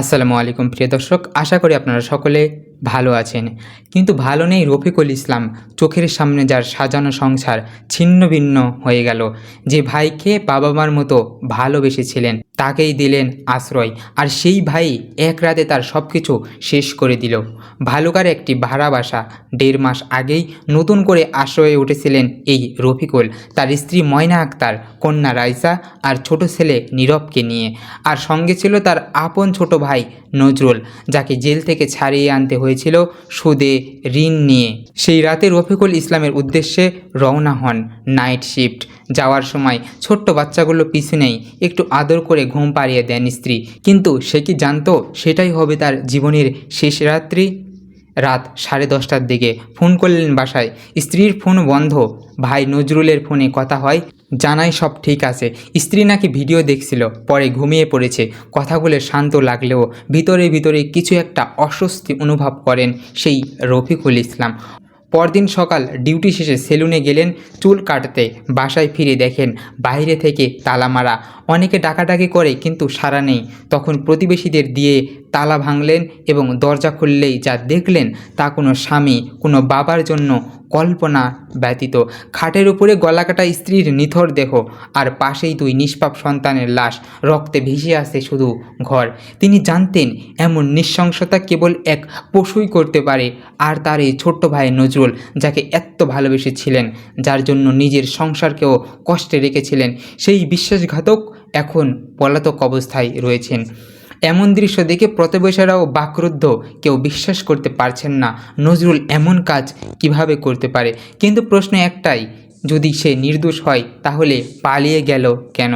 আসসালামু আলাইকুম প্রিয় দর্শক, আশা করি আপনারা সকলে ভালো আছেন। কিন্তু ভালো নেই রফিকুল ইসলাম। চোখের সামনে যার সাজানো সংসার ছিন্ন ভিন্ন হয়ে গেল। যে ভাইকে বাবা মার মতো ভালোবেসেছিলেন তাকেই দিলেন আশ্রয়, আর সেই ভাই এক রাতে তার সব কিছু শেষ করে দিল। ভালুকার একটি ভাড়া বাসা 1.5 মাস আগেই নতুন করে আশ্রয়ে উঠেছিলেন এই রফিকুল, তার স্ত্রী ময়না আক্তার, কন্যা রাইসা আর ছোট ছেলে নীরবকে নিয়ে। আর সঙ্গে ছিল তার আপন ছোট ভাই নজরুল, যাকে জেল থেকে ছাড়িয়ে আনতে হয়েছিল সুদে ঋণ নিয়ে। সেই রাতে রফিকুল ইসলামের উদ্দেশ্যে রওনা হন নাইট শিফট। যাওয়ার সময় ছোট্ট বাচ্চাগুলো পিছনেই একটু আদর করে ঘুম পাড়িয়ে দেন স্ত্রী। কিন্তু সে কি জানতো সেটাই হবে তার জীবনের শেষ রাত্রি? রাত 10:30টার দিকে ফোন করলেন বাসায়। স্ত্রীর ফোন বন্ধ। ভাই নজরুলের ফোনে কথা হয়, জানাই সব ঠিক আছে। স্ত্রী নাকি ভিডিও দেখছিল, পরে ঘুমিয়ে পড়েছে। কথাগুলো শান্ত লাগলেও ভিতরে ভিতরে কিছু একটা অস্বস্তি অনুভব করেন সেই রফিকুল ইসলাম। পরদিন সকাল ডিউটি শেষে সেলুনে গেলেন চুল কাটতে। বাসায় ফিরে দেখেন বাইরে থেকে তালা মারা। অনেকে ডাকাডাকি করে কিন্তু সাড়া নেই। তখন প্রতিবেশীদের দিয়ে তালা ভাঙলেন এবং দরজা খুললেই যা দেখলেন তা কোনো স্বামী, কোনো বাবার জন্য কল্পনা ব্যতীত। খাটের উপরে গলাকাটা স্ত্রীর নিথর দেহ, আর পাশেই 2 নিষ্পাপ সন্তানের লাশ। রক্তে ভেসে আসে শুধু ঘর। তিনি জানতেন এমন নৃশংসতা কেবল এক পশুই করতে পারে। আর তার এই ছোট্ট ভাই নজরুল, যাকে এত ভালোবেসেছিলেন, যার জন্য নিজের সংসারকেও কষ্টে রেখেছিলেন, সেই বিশ্বাসঘাতক এখন পলাতক অবস্থায় রয়েছেন। এমন দৃশ্য দেখে প্রতিবেশীরাও বাকরুদ্ধ। কেউ বিশ্বাস করতে পারছেন না নজরুল এমন কাজ কিভাবে করতে পারে। কিন্তু প্রশ্ন একটাই, যদি সে নির্দোষ হয় তাহলে পালিয়ে গেল কেন?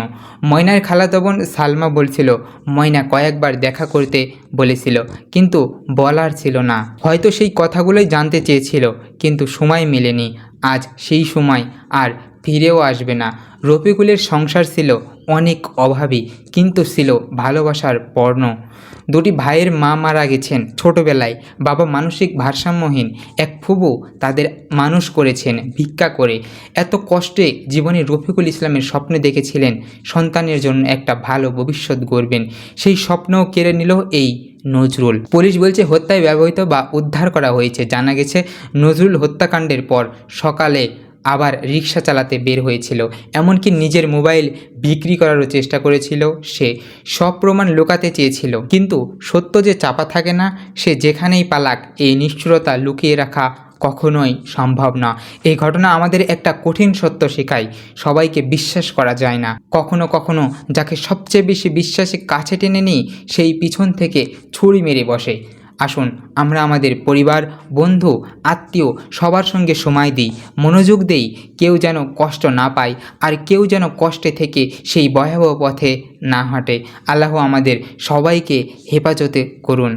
ময়নার খালাতো বোন সালমা বলছিল, ময়না কয়েকবার দেখা করতে বলেছিল, কিন্তু বলার ছিল না। হয়তো সেই কথাগুলোই জানতে চেয়েছিল, কিন্তু সময় মেলেনি। আজ সেই সময় আর ফিরেও আসবে না। রফিকুলের সংসার ছিল অনেক অভাবী, কিন্তু ছিল ভালোবাসার পর্ণ। 2টি ভাইয়ের মা মারা গেছেন ছোটবেলায়। বাবা মানসিক ভারসাম্যহীন। এক ফুবু তাদের মানুষ করেছেন ভিক্ষা করে। এত কষ্টে জীবনে রফিকুল ইসলামের স্বপ্ন দেখেছিলেন সন্তানের জন্য একটা ভালো ভবিষ্যৎ গড়বেন। সেই স্বপ্নও কেড়ে নিল এই নজরুল। পুলিশ বলছে হত্যায় ব্যবহৃত বা উদ্ধার করা হয়েছে। জানা গেছে নজরুল হত্যাকাণ্ডের পর সকালে আবার রিক্সা চালাতে বের হয়েছিল, এমনকি নিজের মোবাইল বিক্রি করারও চেষ্টা করেছিল। সে সব প্রমাণ লুকাতে চেয়েছিল, কিন্তু সত্য যে চাপা থাকে না, সে যেখানেই পালাক এই নিষ্ঠুরতা লুকিয়ে রাখা কখনোই সম্ভব না। এই ঘটনা আমাদের একটা কঠিন সত্য শেখায়, সবাইকে বিশ্বাস করা যায় না। কখনো কখনো যাকে সবচেয়ে বেশি বিশ্বাসে কাছে টেনে নিই, সেই পিছন থেকে ছুরি মেরে বসে। আসুন আমরা আমাদের পরিবার, বন্ধু, আত্মীয় সবার সঙ্গে সময় দিই, মনোযোগ দেই, কেউ যেন কষ্ট না পায়, আর কেউ যেন কষ্টে থেকে সেই ভয়াবহ পথে না হাঁটে। আল্লাহ আমাদের সবাইকে হেফাজতে করুন।